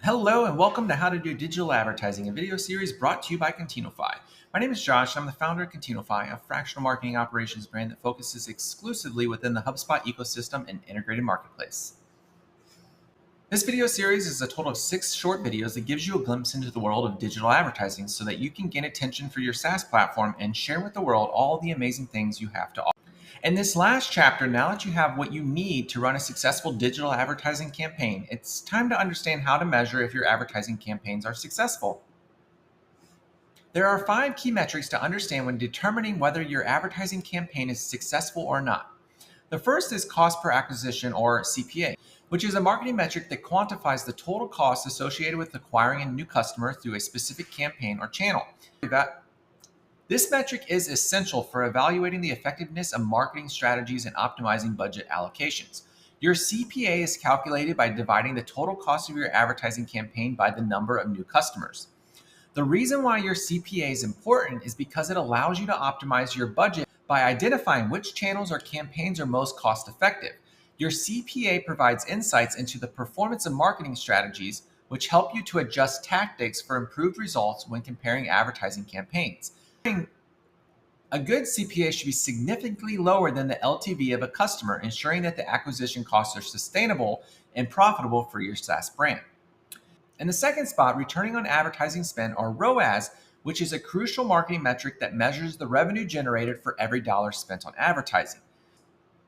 Hello and welcome to How to Do Digital Advertising, a video series brought to you by Continuify. My name is Josh, and I'm the founder of Continuify, a fractional marketing operations brand that focuses exclusively within the HubSpot ecosystem and integrated marketplace. This video series is a total of 6 short videos that gives you a glimpse into the world of digital advertising so that you can gain attention for your SaaS platform and share with the world all the amazing things you have to offer. In this last chapter, now that you have what you need to run a successful digital advertising campaign, it's time to understand how to measure if your advertising campaigns are successful. There are 5 key metrics to understand when determining whether your advertising campaign is successful or not. The first is cost per acquisition, or CPA, which is a marketing metric that quantifies the total cost associated with acquiring a new customer through a specific campaign or channel. This metric is essential for evaluating the effectiveness of marketing strategies and optimizing budget allocations. Your CPA is calculated by dividing the total cost of your advertising campaign by the number of new customers. The reason why your CPA is important is because it allows you to optimize your budget by identifying which channels or campaigns are most cost effective. Your CPA provides insights into the performance of marketing strategies, which help you to adjust tactics for improved results when comparing advertising campaigns. A good CPA should be significantly lower than the LTV of a customer, ensuring that the acquisition costs are sustainable and profitable for your SaaS brand. In the second spot, returning on advertising spend, or ROAS, which is a crucial marketing metric that measures the revenue generated for every dollar spent on advertising.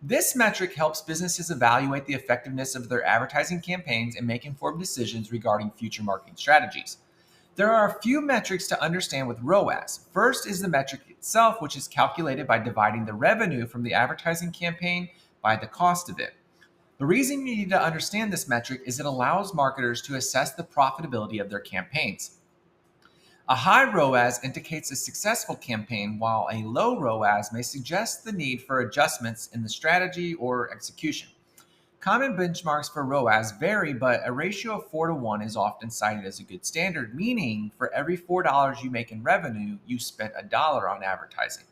This metric helps businesses evaluate the effectiveness of their advertising campaigns and make informed decisions regarding future marketing strategies. There are a few metrics to understand with ROAS. First is the metric itself, which is calculated by dividing the revenue from the advertising campaign by the cost of it. The reason you need to understand this metric is it allows marketers to assess the profitability of their campaigns. A high ROAS indicates a successful campaign, while a low ROAS may suggest the need for adjustments in the strategy or execution. Common benchmarks for ROAS vary, but a ratio of 4 to 1 is often cited as a good standard, meaning for every $4 you make in revenue, you spent $1 on advertising.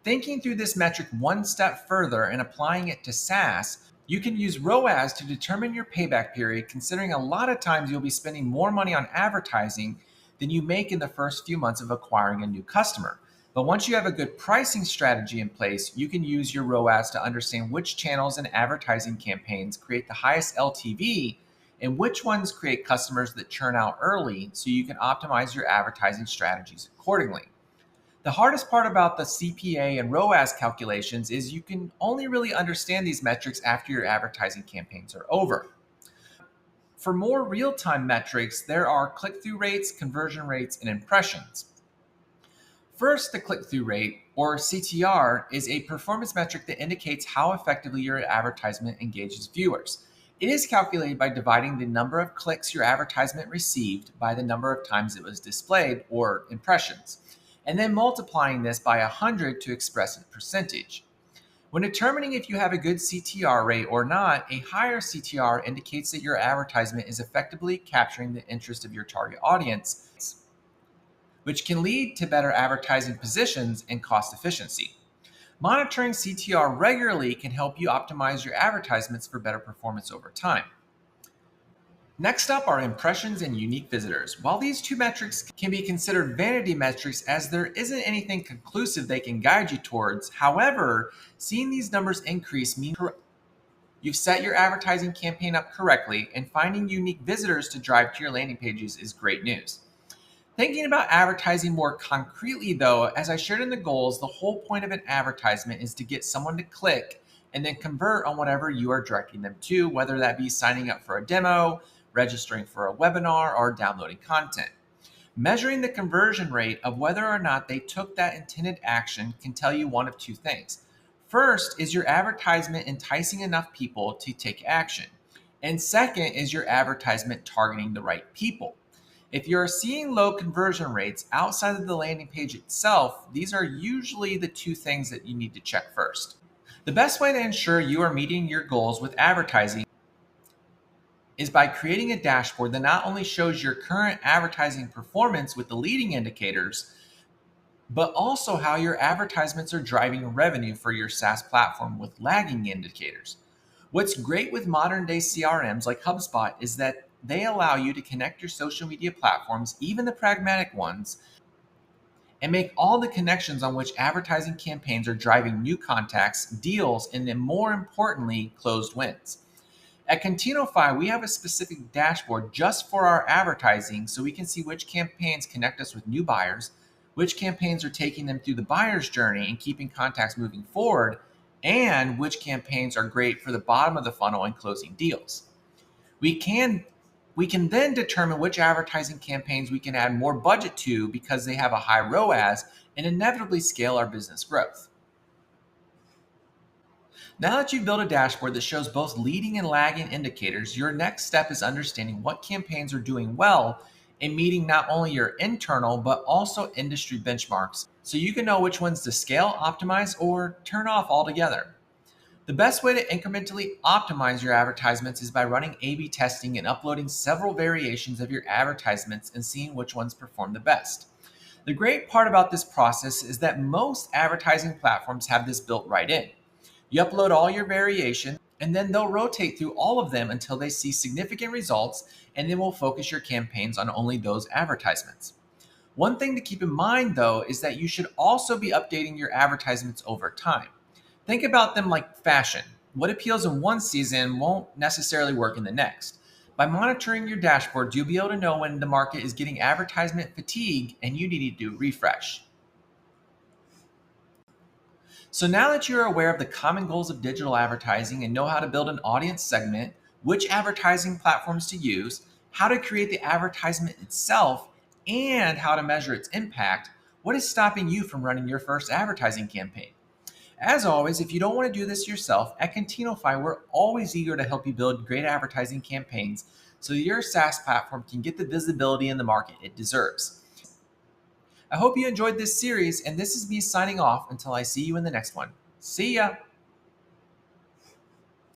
Thinking through this metric one step further and applying it to SaaS, you can use ROAS to determine your payback period, considering a lot of times you'll be spending more money on advertising than you make in the first few months of acquiring a new customer. But once you have a good pricing strategy in place, you can use your ROAS to understand which channels and advertising campaigns create the highest LTV and which ones create customers that churn out early, so you can optimize your advertising strategies accordingly. The hardest part about the CPA and ROAS calculations is you can only really understand these metrics after your advertising campaigns are over. For more real-time metrics, there are click-through rates, conversion rates, and impressions. First, the click-through rate, or CTR, is a performance metric that indicates how effectively your advertisement engages viewers. It is calculated by dividing the number of clicks your advertisement received by the number of times it was displayed, or impressions, and then multiplying this by 100 to express a percentage. When determining if you have a good CTR rate or not, a higher CTR indicates that your advertisement is effectively capturing the interest of your target audience, which can lead to better advertising positions and cost efficiency. Monitoring CTR regularly can help you optimize your advertisements for better performance over time. Next up are impressions and unique visitors. While these two metrics can be considered vanity metrics, as there isn't anything conclusive they can guide you towards, however, seeing these numbers increase means you've set your advertising campaign up correctly, and finding unique visitors to drive to your landing pages is great news. Thinking about advertising more concretely, though, as I shared in the goals, the whole point of an advertisement is to get someone to click and then convert on whatever you are directing them to, whether that be signing up for a demo, registering for a webinar, or downloading content. Measuring the conversion rate of whether or not they took that intended action can tell you one of two things. First, is your advertisement enticing enough people to take action? And second, is your advertisement targeting the right people? If you're seeing low conversion rates outside of the landing page itself, these are usually the two things that you need to check first. The best way to ensure you are meeting your goals with advertising is by creating a dashboard that not only shows your current advertising performance with the leading indicators, but also how your advertisements are driving revenue for your SaaS platform with lagging indicators. What's great with modern day CRMs like HubSpot is that they allow you to connect your social media platforms, even the pragmatic ones, and make all the connections on which advertising campaigns are driving new contacts, deals, and then more importantly, closed wins. At Continofy, we have a specific dashboard just for our advertising so we can see which campaigns connect us with new buyers, which campaigns are taking them through the buyer's journey and keeping contacts moving forward, and which campaigns are great for the bottom of the funnel and closing deals. We can we can then determine which advertising campaigns we can add more budget to because they have a high ROAS and inevitably scale our business growth. Now that you've built a dashboard that shows both leading and lagging indicators, your next step is understanding what campaigns are doing well and meeting not only your internal but also industry benchmarks so you can know which ones to scale, optimize, or turn off altogether. The best way to incrementally optimize your advertisements is by running A B testing and uploading several variations of your advertisements and seeing which ones perform the best. The great part about this process is that most advertising platforms have this built right in. You upload all your variations, and then they'll rotate through all of them until they see significant results, and then will focus your campaigns on only those advertisements. One thing to keep in mind, though, is that you should also be updating your advertisements over time. Think about them like fashion. What appeals in one season won't necessarily work in the next. By monitoring your dashboard, you'll be able to know when the market is getting advertisement fatigue and you need to refresh. So now that you're aware of the common goals of digital advertising and know how to build an audience segment, which advertising platforms to use, how to create the advertisement itself, and how to measure its impact, what is stopping you from running your first advertising campaign? As always, if you don't want to do this yourself, at Continofy, we're always eager to help you build great advertising campaigns so your SaaS platform can get the visibility in the market it deserves. I hope you enjoyed this series, and this is me signing off until I see you in the next one. See ya!